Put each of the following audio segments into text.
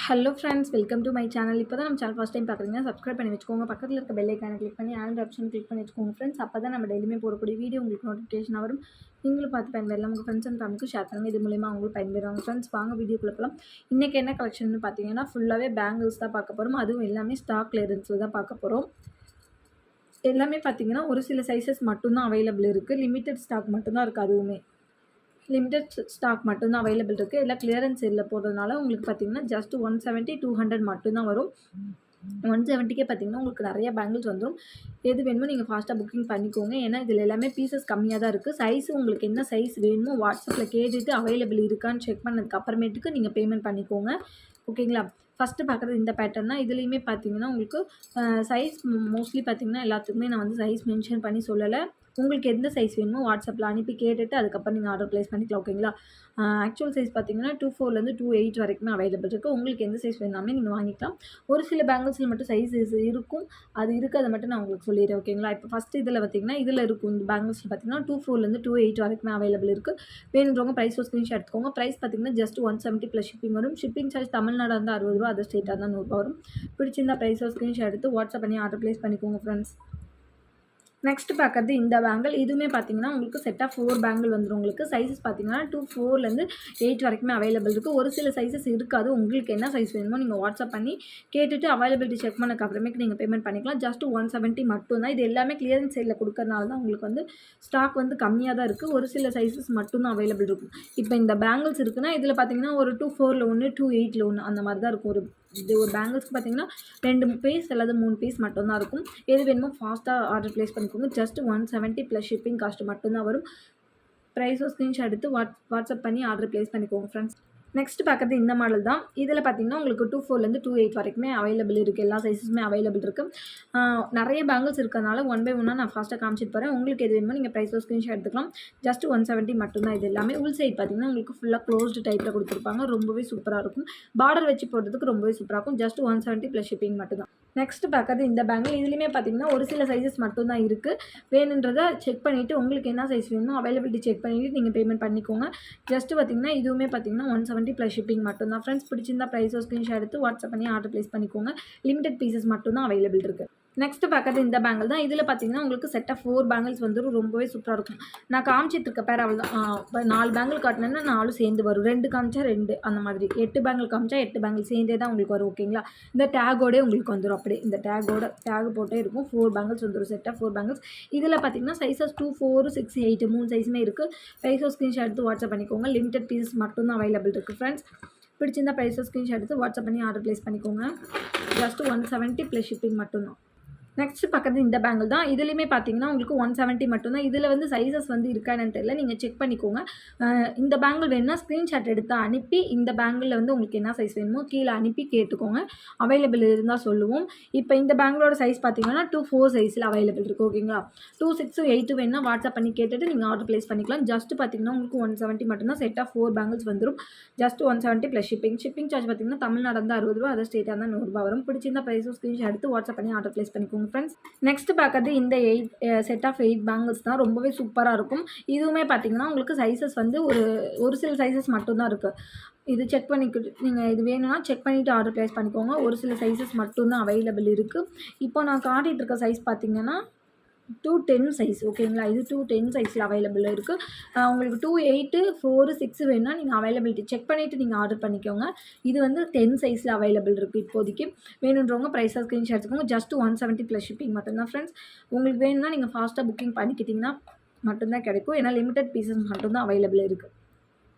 Hello friends, welcome to my channel. இப்போ தான் நம்ம சேனல் ஃபஸ்ட் டைம் பார்க்குறீங்கன்னா சப்ஸ்கிரைப் பண்ணி வச்சுக்கோங்க. பக்கத்தில் இருக்க பெல் ஐக்கானை கிளிக் பண்ணி ஆல் ஆப்ஷன் கிளிக் பண்ணி வச்சுக்கோங்க ஃப்ரெண்ட்ஸ். அப்போ தான் நம்ம டெய்லியுமே போடக்கூடிய வீடியோ உங்களுக்கு நோட்டிஃபிகேஷன் வரும். நீங்களும் பார்த்து பயன்பெறலாம். உங்கள் ஃப்ரெண்ட்ஸ் அண்ட் ஃபேமிலிக்கு ஷேர் பண்ணுங்கள். இது மூலிமா அவங்களும் பயன்பெறுவாங்க ஃப்ரெண்ட்ஸ். வாங்க வீடியோக்குள்ள போகலாம். இன்றைக்கி என்ன கலெக்ஷன் பார்த்தீங்கன்னா ஃபுல்லாகவே பேங்கிள்ஸ் தான் பார்க்க போகிறோம். அதுவும் எல்லாமே ஸ்டாக் கிளியரன்ஸில் தான் பார்க்க போகிறோம். எல்லாமே பார்த்தீங்கன்னா ஒரு சில சைஸஸ் மட்டும்தான் அவைலபிள் இருக்குது. லிமிட்டட் ஸ்டாக் மட்டும்தான் இருக்குது. அதுவுமே லிமிட்டட் ஸ்டாக் மட்டும்தான் அவைலபிள் இருக்குது. எல்லாம் கிளியரன்ஸ் சேலில் போடுறதுனால உங்களுக்கு பார்த்தீங்கன்னா ஜஸ்ட் 170, 200 மட்டும்தான் வரும். 170க்கே பார்த்தீங்கன்னா உங்களுக்கு நிறைய பேங்கிள்ஸ் வந்துடும். எது வேணுமோ நீங்கள் ஃபாஸ்ட்டாக புக்கிங் பண்ணிக்கோங்க. ஏன்னா இதில் எல்லாமே பீசஸ் கம்மியாக தான் இருக்குது. சைஸ் உங்களுக்கு என்ன சைஸ் வேணுமோ வாட்ஸ்அப்பில் கேட்டுட்டு அவைலபிள் இருக்கான்னு செக் பண்ணதுக்கு அப்புறமேட்டுக்கு நீங்கள் பேமெண்ட் பண்ணிக்கோங்க. ஓகேங்களா? ஃபஸ்ட்டு பார்க்குறது இந்த பேட்டர்ன் தான். இதுலேயுமே பார்த்தீங்கன்னா உங்களுக்கு சைஸ் மோஸ்ட்லி பார்த்தீங்கன்னா எல்லாத்துக்குமே நான் வந்து சைஸ் மென்ஷன் பண்ணி சொல்லலை. உங்களுக்கு எந்த சைஸ் வேணுமோ வாட்ஸ்அப்பில் அனுப்பி கேட்டுட்டு அதுக்கப்புறம் நீங்கள் ஆர்டர் ப்ளேஸ் பண்ணிக்கலாம். ஓகேங்களா? ஆக்சுவல் சைஸ் பார்த்தீங்கன்னா 24லேருந்து 28 வரைக்குமே அவைலபிள் இருக்குது. உங்களுக்கு எந்த சைஸ் வேணாமே நீங்கள் வாங்கிக்கலாம். ஒரு சில பேங்கிள்ஸில் மட்டும் சைஸஸ் இருக்கும். அது இருக்கிறத மட்டும் நான் உங்களுக்கு சொல்லிடுறேன். ஓகேங்களா? இப்போ ஃபஸ்ட்டு இதில் பார்த்தீங்கன்னா இதில் இருக்கும். இந்த பேங்கிள்ஸில் பார்த்தீங்கன்னா 24லேருந்து 28 வரைக்குமே அவைலபிள் இருக்குது. வேணுன்றவங்க ப்ரைஸ் ஒரு ஸ்க்ரீன்ஷாட் எடுத்துக்கோங்க. ப்ரைஸ் பார்த்தீங்கன்னா ஜஸ்ட் 170 ப்ளஸ் ஷிப்பிங் வரும். ஷிப்பிங் சார்ஜ் தமிழ்நாடு வந்து 60 ரூபா, அதர் ஸ்டேட்டாக தான் 100 ரூபா வரும். பிடிச்சிருந்தா ப்ரைஸ் ஒரு ஸ்க்ரீன்ஷாட் எடுத்து வாட்ஸ்அப் பண்ணி ஆர்டர் ப்ளேஸ் பண்ணிக்கோங்க ஃப்ரெண்ட்ஸ். நெக்ஸ்ட் பார்க்குறது இந்த பேங்கிள். இதுவுமே பார்த்தீங்கன்னா உங்களுக்கு செட் ஆஃப் 4 பேங்கிள் வந்துடும். உங்களுக்கு சைஸஸ் பார்த்தீங்கன்னா 24லேருந்து 8 வரைக்குமே அவைலபிள் இருக்குது. ஒரு சில சைஸஸ் இருக்காது. உங்களுக்கு என்ன சைஸ் வேணுமோ நீங்கள் வாட்ஸ்அப் பண்ணி கேட்டுட்டு அவைலபிலிட்டி செக் பண்ணதுக்கு அப்புறமேக்கு நீங்கள் பேமெண்ட் பண்ணிக்கலாம். ஜஸ்ட் 170 மட்டும்தான். இது எல்லாமே கிளியரன்ஸ் சேலில் கொடுக்கறனால தான் உங்களுக்கு வந்து ஸ்டாக் வந்து கம்மியாக தான் இருக்குது. ஒரு சில சைஸஸ் மட்டும்தான் அவைலபிள் இருக்கும். இப்போ இந்த பேங்கிள்ஸ் இருக்குன்னா இதில் பார்த்தீங்கன்னா ஒரு 24ல் ஒன்று, 28ல் ஒன்று அந்த மாதிரி தான் இருக்கும். ஒரு பேங்கிள்ஸ்க்கு பார்த்தீங்கன்னா 2 பீஸ் அல்லது 3 பீஸ் மட்டும்தான் இருக்கும். எது வேணுமோ ஃபாஸ்ட்டாக ஆர்டர் ப்ளேஸ் பண்ணிக்கோங்க. ஜஸ்ட் 170 ப்ளஸ் ஷிப்பிங் காஸ்ட் மட்டும்தான் வரும். ப்ரைஸும் ஸ்க்ரீன்ஷாட் எடுத்து வாட்ஸ்அப் பண்ணி ஆர்டர் ப்ளேஸ் பண்ணிக்கோங்க ஃப்ரெண்ட்ஸ். நெக்ஸ்ட் பார்க்குறது இந்த மாடல் தான். இதில் பார்த்தீங்கன்னா உங்களுக்கு 24லேருந்து 28 வரைக்குமே அவைலபிள் இருக்குது. எல்லா சைஸஸுமே அவைலபிள் இருக்குது. நிறைய பேங்கிள்ஸ் இருக்கிறதுனால ஒன் பை ஒன்னாக நான் ஃபாஸ்ட்டாக காமிச்சிட்டு போகிறேன். உங்களுக்கு எது வேணுமோ நீங்கள் ப்ரைஸ் ஸ்க்ரீன்ஷாட் எடுத்துக்கலாம். ஜஸ்ட் 170 மட்டும்தான். இது எல்லாமே உள் சைட் பார்த்தீங்கன்னா உங்களுக்கு ஃபுல்லாக க்ளோஸ்டு டைப்பில் கொடுத்துருப்பாங்க. ரொம்பவே சூப்பராக இருக்கும். பார்டர் வச்சு போடுறதுக்கு ரொம்பவே சூப்பராக இருக்கும். ஜஸ்ட் 170 ப்ளஸ் ஷிப்பிங் மட்டும்தான். நெக்ஸ்ட் பார்க்குறது இந்த பேங்கிள். இதுலேயுமே பார்த்தீங்கன்னா ஒரு சில சைஸஸ் மட்டும்தான் இருக்குது. வேணுன்றதை செக் பண்ணிவிட்டு உங்களுக்கு என்ன சைஸ் வேணுமோ அவைலபிலிட்டி செக் பண்ணிவிட்டு நீங்கள் பேமெண்ட் பண்ணிக்கோங்க. ஜஸ்ட்டு பார்த்தீங்கன்னா இதுவுமே பார்த்தீங்கன்னா 170 ப்ளஸ் ஷிப்பிங் மட்டும்தான் ஃப்ரெண்ட்ஸ். பிடிச்சிருந்தா ப்ரைஸோ ஸ்க்ரீன்ஷாட் எடுத்து வாட்ஸ்அப் பண்ணி ஆர்டர் ப்ளேஸ் பண்ணிக்கோங்க. லிமிடெட் பீசஸ் மட்டும்தான் அவைலபிள் இருக்குது. நெக்ஸ்ட் பார்க்குறது இந்த பேங்கிள் தான். இதில் பார்த்தீங்கன்னா உங்களுக்கு செட் ஆஃப் 4 பேங்கிள்ஸ் வந்துடும். ரொம்பவே சூப்பராக இருக்கும். நான் காமிச்சிட்டு இருக்க பேர் அவள் தான். 4 பேங்கிள் காட்டினேன்னா 4 சேர்ந்து வரும். 2 காமிச்சா 2 அந்த மாதிரி. 8 பேங்கிள் காமிச்சா 8 பேங்கிள் சேர்ந்தே தான் உங்களுக்கு வரும். ஓகேங்களா? இந்த டேகோடே உங்களுக்கு வந்துடும். அப்படியே இந்த டேக் போட்டே இருக்கும். 4 பேங்கிள்ஸ் வந்துடும். Set of 4 bangles. இதில் பார்த்தீங்கன்னா சைஸஸ் 2, 4, 6, 8 3 சைஸுமே இருக்குது. ப்ரைஸோ ஸ்க்ரீன்ஷாட் எடுத்து வாட்ஸ்அப் பண்ணிக்கோங்க. லிமிடெட் பீசஸ் மட்டும்தான் அவைலபிள் இருக்குது ஃப்ரெண்ட்ஸ். பிடிச்சிருந்தா ப்ரைஸோ ஸ்க்ரீன்ஷாட் எடுத்து வாட்ஸ்அப் பண்ணி ஆர்டர் ப்ளேஸ் பண்ணிக்கோங்க. ஜஸ்ட் 170 ப்ளஸ் ஷிப்பிங் மட்டும்தான். நெக்ஸ்ட் பார்க்குறது இந்த பேங்கிள் தான். இதுலேயுமே பார்த்தீங்கன்னா உங்களுக்கு 170 மட்டும்தான். இதில் வந்து சைஸஸ் வந்து இருக்கா என்னன்னு தெரியல. நீங்கள் செக் பண்ணிக்கோங்க. இந்த பேங்கிள் வேணும்னா ஸ்க்ரீன்ஷாட் எடுத்து அனுப்பி இந்த பேங்கிளில் வந்து உங்களுக்கு என்ன சைஸ் வேணுமோ கீழே அனுப்பி கேட்டுக்கோங்க. அவைலபிள் இருந்தால் சொல்லுவோம். இப்போ இந்த பேங்கிளோட சைஸ் பார்த்தீங்கன்னா 24 சைஸில் அவைலபிள் இருக்குது. ஓகேங்களா? 2, 6, 8 வேணும்னா வாட்ஸ்அப் பண்ணி கேட்டுட்டு நீங்கள் ஆர்டர் ப்ளேஸ் பண்ணிக்கலாம். ஜஸ்ட் பார்த்தீங்கன்னா உங்களுக்கு 170 மட்டும்தான். செட் ஆஃப் 4 பேங்கிள்ஸ் வந்துடும். ஜஸ்ட் 170 ப்ளஸ் ஷிப்பிங் சார்ஜ் பார்த்தீங்கன்னா தமிழ்நாடு வந்து 60 ரூபா, அதர் ஸ்டேட்டாக தான் 100 ரூபா வரும். பிடிச்சிருந்தா ப்ரைஸும் ஸ்க்ரீன்ஷாட் எடுத்து வாட்ஸ்அப் பண்ணி ஆர்டர் ப்ளேஸ் பண்ணிக்கோங்க ஃப்ரெண்ட்ஸ். நெக்ஸ்ட் பார்க்குறது இந்த செட் ஆஃப் 8 பேங்கிள்ஸ் தான். ரொம்பவே சூப்பராக இருக்கும். இதுவுமே பார்த்தீங்கன்னா உங்களுக்கு சைஸஸ் வந்து ஒரு சில சைஸஸ் மட்டும்தான் இருக்குது. இது செக் பண்ணிக்கிட்டு நீங்கள் இது வேணும்னா செக் பண்ணிவிட்டு ஆர்டர் ப்ளேஸ் பண்ணிக்கோங்க. ஒரு சில சைஸஸ் மட்டும்தான் அவைலபிள் இருக்குது. இப்போ நான் காட்டிகிட்டு இருக்க சைஸ் பார்த்தீங்கன்னா 210 சைஸ். ஓகேங்களா? இது 210 சைஸில் அவைலபிள் இருக்குது. உங்களுக்கு 2, 8, 4, 6 வேணும்னா நீங்கள் அவைலபிலிட்டி செக் பண்ணிவிட்டு நீங்கள் ஆர்டர் பண்ணிக்கோங்க. இது வந்து 10 சைஸில் அவைலபிள் இருக்குது இப்போதைக்கு. வேணுன்றவங்க ப்ரைஸாக ஸ்க்ரீன்ஷாட் எடுத்துக்கோங்க. ஜஸ்ட் 170 ப்ளஸ் ஷிப்பிங் மட்டும்தான் ஃப்ரெண்ட்ஸ். உங்களுக்கு வேணும்னா நீங்கள் ஃபாஸ்ட்டாக புக்கிங் பண்ணிக்கிட்டிங்கன்னா மட்டும்தான் கிடைக்கும். ஏன்னா லிமிடெட் பீசஸ் மட்டும்தான் அவைலபிள் இருக்குது.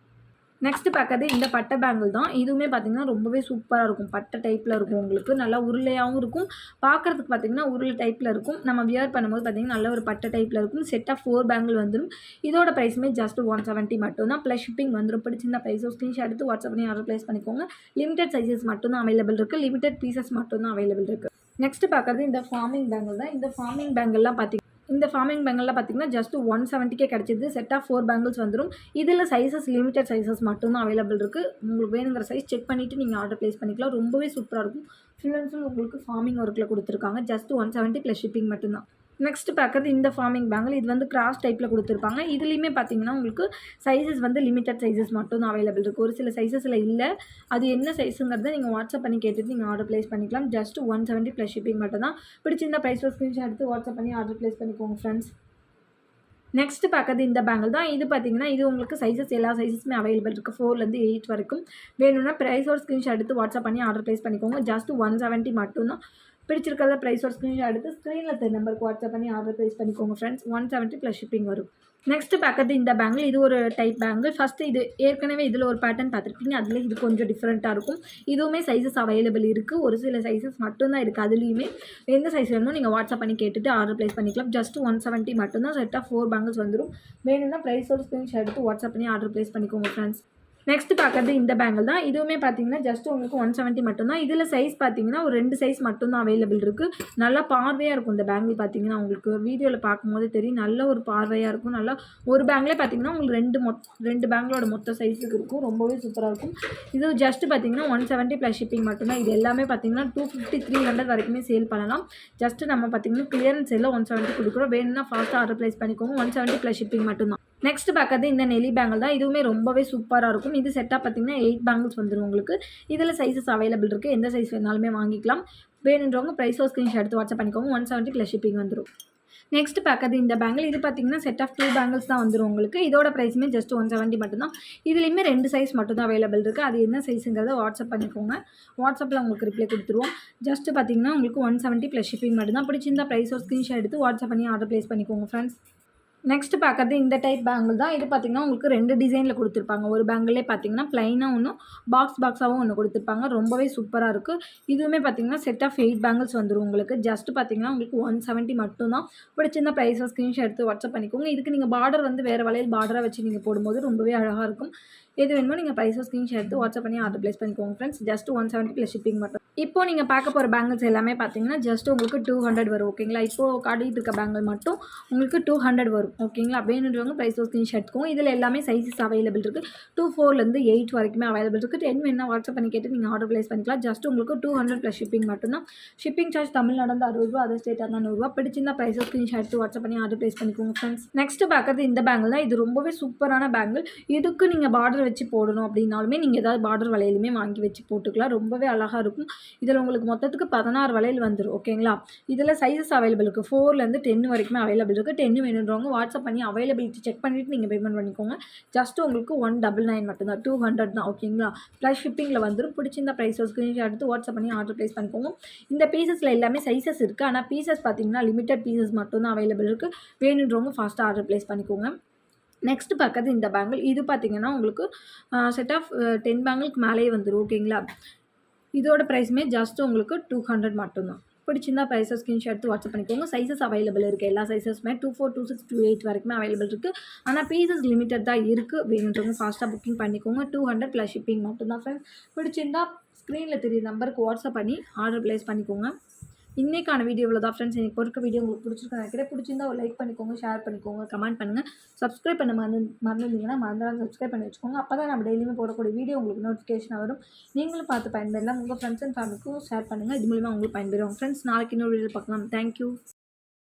நெக்ஸ்ட் பார்க்குறது இந்த பட்டை பேங்கிள் தான். இதுவுமே பார்த்தீங்கன்னா ரொம்பவே சூப்பராக இருக்கும். பட்டை டைப்பில் இருக்கும். உங்களுக்கு நல்லா உருளையாகவும் இருக்கும். பார்க்குறதுக்கு பார்த்தீங்கன்னா உருளை டைப்பில் இருக்கும். நம்ம வியர் பண்ணும்போது பார்த்தீங்கன்னா நல்ல ஒரு பட்டை டைப்பில் இருக்கும். செட் ஆஃப் 4 பேங்கிள் வந்துடும். இதோட ப்ரைஸுமே ஜஸ்ட் 170 மட்டும்தான். ப்ளஸ் ஷிப்பிங் வந்துடும். பிடிச்சிருந்த ப்ரைஸோ ஸ்க்ரீன்ஷாட் எடுத்து வாட்ஸ்அப் பண்ணி ஆர்டர் ப்ளேஸ் பண்ணிக்கோங்க. லிமிடெட் சைஸஸ் மட்டும்தான் அவைலபிள் இருக்குது. லிமிடெட் பீசஸ் மட்டும்தான் அவைலபிள் இருக்குது. நெக்ஸ்ட் பார்க்குறது இந்த ஃபார்மிங் பேங்கிள் தான். இந்த ஃபார்மிங் பேங்கிள்லாம் பார்த்தீங்கன்னா ஜஸ்ட் 170க்கே கிடச்சிது. செட் ஆஃப் 4 பேங்கிள்ஸ் வந்துடும். இதில் சைஸஸ் லிமிடெட் சைஸஸ் மட்டும்தான் அவைலபிள் இருக்குது. உங்களுக்கு வேணுங்கிற சைஸ் செக் பண்ணிவிட்டு நீங்கள் ஆர்டர் ப்ளேஸ் பண்ணிக்கலாம். ரொம்பவே சூப்பராக இருக்கும். ஃபுல் அண்ட் ஃபுல் உங்களுக்கு ஃபார்மிங் ஒர்க்கில் கொடுத்துருக்காங்க. ஜஸ்ட் 170 ப்ளஸ் ஷிப்பிங் மட்டும்தான். நெக்ஸ்ட் பார்க்குறது இந்த ஃபார்மிங் பேங்கிள். இது வந்து கிராஸ் டைப்பில் கொடுத்துருப்பாங்க. இதுலேயுமே பார்த்தீங்கன்னா உங்களுக்கு சைஸஸ் வந்து லிமிட்டட் சைஸஸ் மட்டும் தான் அவைலபிள் இருக்குது. ஒரு சில சைஸஸில் இல்லை. அது என்ன சைஸுங்கிறத நீங்கள் வாட்ஸ்அப் பண்ணி கேட்டுட்டு நீங்கள் ஆர்டர் ப்ளேஸ் பண்ணிக்கலாம். ஜஸ்ட் 170 + ஷிப்பிங் மட்டும் தான். பிடிச்சிருந்த ப்ரைஸ் ஸ்க்ரீன்ஷாட் எடுத்து வாட்ஸ்அப் பண்ணி ஆர்டர் ப்ளேஸ் பண்ணிக்கோங்க ஃப்ரெண்ட்ஸ். நெக்ஸ்ட் பார்க்குறது இந்த பேங்கிள் தான். இது பார்த்தீங்கன்னா இது உங்களுக்கு சைஸஸ் எல்லா சைஸஸுமே அவைலபிள் இருக்குது. 4லேருந்து 8 வரைக்கும். வேணும்னா ப்ரைஸோட ஸ்க்ரீன்ஷாட் எடுத்து வாட்ஸ்அப் பண்ணி ஆர்டர் ப்ளேஸ் பண்ணிக்கோங்க. ஜஸ்ட் 170 மட்டும்தான். பிடிச்சிருக்கிறத ப்ரைஸோட ஸ்க்ரீன்ஷாட் எடுத்து ஸ்க்ரீனில் தெரிய நம்பருக்கு வாட்ஸ்அப் பண்ணி ஆர்டர் ப்ளேஸ் பண்ணிக்கோங்க ஃப்ரெண்ட்ஸ். 170 + ஷிப்பிங் வரும். நெக்ஸ்ட் பார்க்குறது இந்த பேங்கிள். இது ஒரு டைப் பேங்கிள். ஃபஸ்ட்டு இது ஏற்கனவே இதில் ஒரு பேட்டர்ன் பார்த்துருக்கீங்க. அதில் இது கொஞ்சம் டிஃப்ரெண்ட்டாக இருக்கும். இதுவுமே சைஸஸ் அவைலபிள் இருக்குது. ஒரு சில சைஸஸ் மட்டும்தான் இருக்குது. அதுலேயுமே எந்த சைஸ் வேணுமோ நீங்கள் வாட்ஸ்அப் பண்ணி கேட்டுட்டு ஆர்டர் ப்ளேஸ் பண்ணிக்கலாம். ஜஸ்ட் 170 மட்டும்தான். செட்டாக 4 பேங்கிள்ஸ் வந்துடும். வேணும்னா ப்ரைஸோட ஸ்க்ரீன்ஷாட் எடுத்து வாட்ஸ்அப் பண்ணி ஆர்டர் ப்ளேஸ் பண்ணிக்கோங்க ஃப்ரெண்ட்ஸ். நெக்ஸ்ட் பார்க்குறது இந்த பேங்கிள் தான். இதுவுமே பார்த்தீங்கன்னா ஜஸ்ட் உங்களுக்கு 170 மட்டும்தான். இதில் சைஸ் பார்த்தீங்கன்னா ஒரு 2 சைஸ் மட்டும்தான் அவைலபிள் இருக்குது. நல்லா பார்வையாக இருக்கும் இந்த பேங்கிள். பார்த்தீங்கன்னா உங்களுக்கு வீடியோவில் பார்க்கும்போது தெரியும். நல்ல ஒரு பார்வையாக இருக்கும். நல்லா ஒரு பேங்கிலே பார்த்தீங்கன்னா உங்களுக்கு 2 பேங்கிளோட மொத்த சைஸுக்கு இருக்கும். ரொம்பவே சூப்பராக இருக்கும். இது ஜஸ்ட் பார்த்தீங்கன்னா 170 + ஷிப்பிங் மட்டும்தான். இது எல்லாமே பார்த்தீங்கன்னா 250, 300 வரைக்குமே சேல் பண்ணலாம். ஜஸ்ட் நம்ம பார்த்தீங்கன்னா கிளியரன்ஸ் சேலில் 170 கொடுக்குறோம். வேணும்னா ஃபாஸ்ட்டாக ஆர்டர் ப்ளேஸ் பண்ணிக்கோங்க. 170 + ஷிப்பிங் மட்டும்தான். நெக்ஸ்ட் பார்க்குறது இந்த நெல்லி பேங்கிள் தான். இதுவுமே ரொம்பவே சூப்பராக இருக்கும். இது செட்டாக பார்த்தீங்கன்னா 8 பேங்கிள்ஸ் வந்துடும் உங்களுக்கு. இதில் சைஸஸ் அவைலபிள் இருக்குது. எந்த சைஸ் வேணாலுமே வாங்கிக்கலாம். வேணுன்றவங்க ப்ரைஸோ ஸ்க்ரீன்ஷாட் எடுத்து வாட்ஸ்அப் பண்ணிக்கோங்க. 170 + ஷிப்பிங் வந்துடும். நெக்ஸ்ட் பார்க்குறது இந்த பேங்கிள். இது பார்த்தீங்கன்னா செட் ஆஃப் 2 பேங்கிள்ஸ் தான் வந்துடும் உங்களுக்கு. இதோட ப்ரைஸுமே ஜஸ்ட் 170 மட்டும்தான். இதுலேயுமே 2 சைஸ் மட்டும் தான் அவைலபிள் இருக்குது. அது என்ன சைஸுங்கிறத வாட்ஸ்அப் பண்ணிக்கோங்க. வாட்ஸ்அப்பில் உங்களுக்கு ரிப்ளை கொடுத்துருவோம். ஜஸ்ட் பார்த்தீங்கன்னா உங்களுக்கு 170 + ஷிப்பிங் மட்டும்தான். பிடிச்சிருந்தா ப்ரைஸோ ஸ்க்ரீன்ஷாட் எடுத்து வாட்ஸ்அப் பண்ணி ஆர்டர் ப்ளேஸ் பண்ணிக்கோங்க ஃப்ரெண்ட்ஸ். நெக்ஸ்ட் பார்க்குறது இந்த டைப் பேங்கிள் தான். இது பார்த்தீங்கன்னா உங்களுக்கு 2 டிசைனில் கொடுத்துருப்பாங்க. ஒரு பேங்கிளே பார்த்தீங்கன்னா ப்ளைனாக ஒன்றும் பாக்ஸாகவும் ஒன்று கொடுத்துருப்பாங்க. ரொம்பவே சூப்பராக இருக்குது. இதுவுமே பார்த்தீங்கன்னா செட் ஆஃப் 8 பேங்கிள்ஸ் வந்துடும் உங்களுக்கு. ஜஸ்ட் பார்த்தீங்கன்னா உங்களுக்கு 170 மட்டும்தான். பிடிச்சிருந்த ப்ரைஸை ஸ்க்ரீன்ஷாட் எடுத்து வாட்ஸ்அப் பண்ணிக்கோங்க. இதுக்கு நீங்கள் பார்டர் வந்து வேறு வளையல் பார்டராக வச்சு நீங்கள் போடும்போது ரொம்பவே அழகாக இருக்கும். எது வேணுமோ நீங்கள் ப்ரைஸை ஸ்க்ரீன்ஷாட் எடுத்து வாட்ஸ்அப் பண்ணி ஆர்டர் ப்ளேஸ் பண்ணிக்கோங்க ஃப்ரெண்ட்ஸ். ஜஸ்ட் 170 + ஷிப்பிங் மட்டும். இப்போ நீங்கள் பார்க்க போகிற பேங்கிள்ஸ் எல்லாமே பார்த்தீங்கன்னா ஜஸ்ட் உங்களுக்கு 200 வரும். ஓகேங்களா. இப்போது காட்டிகிட்டு இருக்க பேங்கிள் மட்டும் உங்களுக்கு 200 வரும். ஓகேங்களா. வேணுன்றவங்க ப்ரைஸோ ஸ்க்ரீன்ஷாட் எடுத்துக்கோங்க. இதில் எல்லாமே சைஸஸ் அவைலபிள் இருக்குது. 4லேருந்து 8 வரைக்குமே அவைலபிள் இருக்குது. 10 வேணா வாட்ஸ்அப் பண்ணி கேட்டு நீங்கள் ஆர்டர் ப்ளேஸ் பண்ணிக்கலாம். ஜஸ்ட் உங்களுக்கு 200 + ஷிப்பிங் மட்டும்தான். ஷிப்பிங் சார்ஜ் தமிழ்நாடு வந்து 60 ரூபா, அதர் ஸ்டேட்டாக இருந்தால் 100 ரூபா. பிடிச்சிருந்தா ப்ரைஸோ ஸ்க்ரீன்ஷாட் எடுத்து வாட்ஸ்அப் பண்ணி ஆர்டர் ப்ளேஸ் பண்ணிக்கோங்க ஃப்ரெண்ட்ஸ். நெக்ஸ்ட் பார்க்குறது இந்த பேங்கிள் தான். இது ரொம்பவே சூப்பரான பேங்கிள். இதுக்கு நீங்கள் பார்டர் வச்சு போடணும் அப்படின்னாலுமே நீங்கள் ஏதாவது பார்டர் வளையலுமே வாங்கி வச்சு போட்டுக்கலாம். ரொம்பவே அழகாக இருக்கும். இதில் உங்களுக்கு மொத்தத்துக்கு 16 வளையல் வந்துடும். ஓகேங்களா. இதில் சைஸஸ் அவைலபிள் இருக்குது. 4லேருந்து 10 வரைக்குமே அவைலபிள் இருக்குது. 10 வேணுன்றவங்க வாட்ஸ்அப் பண்ணி அவைலபிலிட்டி செக் பண்ணிவிட்டு நீங்கள் பேமெண்ட் பண்ணிக்கோங்க. ஜஸ்ட் உங்களுக்கு 199 மட்டும்தான். 200 தான். ஓகேங்களா. ப்ளஸ் ஷிப்பிங்கில் வந்துடும். பிடிச்சிருந்த ப்ரைஸோ ஸ்க்ரீன்ஷாட் எடுத்து வாட்ஸ்அப் பண்ணி ஆர்டர் ப்ளேஸ் பண்ணிக்கோங்க. இந்த பீசஸில் எல்லாமே சைஸஸ் இருக்குது. ஆனால் பீசஸ் பார்த்தீங்கன்னா லிமிட்டட் பீசஸ் மட்டும்தான் அவைலபிள் இருக்குது. வேணுன்றவங்க ஃபாஸ்ட்டாக ஆர்டர் ப்ளேஸ் பண்ணிக்கோங்க. நெக்ஸ்ட் பார்க்குறது இந்த பேங்கிள். இது பார்த்தீங்கன்னா உங்களுக்கு செட் ஆஃப் 10 பேங்கிளுக்கு மேலேயே வந்துடும். ஓகேங்களா. இதோட ப்ரைஸுமே ஜஸ்ட் உங்களுக்கு 200 மட்டும்தான். பிடிச்சிருந்தா ப்ரைஸை ஸ்க்ரீன்ஷாட் எடுத்து வாட்ஸ்அப் பண்ணிக்கோங்க. சைஸஸ் அவைலபிள் இருக்குது. எல்லா சைஸஸுமே 24, 26, 28 வரைக்குமே அவைலபிள் இருக்குது. ஆனால் பீசஸ் லிமிட்டட் தான் இருக்குது. வேணுன்றவங்க ஃபாஸ்ட்டாக புக்கிங் பண்ணிக்கோங்க. 200 + ஷிப்பிங் மட்டும்தான் ஃப்ரெண்ட்ஸ். பிடிச்சிருந்தா ஸ்க்ரீனில் தெரிய நம்பருக்கு வாட்ஸ்அப் பண்ணி ஆர்டர் ப்ளேஸ் பண்ணிக்கோங்க. இன்றைக்கான வீடியோவில் தான் ஃப்ரெண்ட்ஸ். எனக்கு பொறுக்க வீடியோ உங்களுக்கு பிடிச்சிருக்கேன் நினைக்கிறேன். பிடிச்சிருந்தா ஒரு லைக் பண்ணிக்கோங்க, ஷேர் பண்ணிக்கோங்க, கமெண்ட் பண்ணுங்கள். சப்ஸ்கிரைப் பண்ண மறந்துருந்தீங்கன்னா மறந்துடாம சப்ஸ்கிரைப் பண்ணி வச்சுக்கோங்க. அப்போ தான் நம்ம டெய்லியுமே போடக்கூடிய வீடியோ உங்களுக்கு நோட்டிஃபிகேஷன் வரும். நீங்களும் பார்த்து பயன்பெறலாம். உங்கள் ஃப்ரெண்ட்ஸ் அண்ட் ஃபேமிலிக்கும் ஷேர் பண்ணுங்கள். இது மூலிமா உங்களுக்கு பயன்பெறும் ஃப்ரெண்ட்ஸ். நாளைக்கு இன்னொரு வீடியோ பார்க்கலாம். தேங்க்யூ.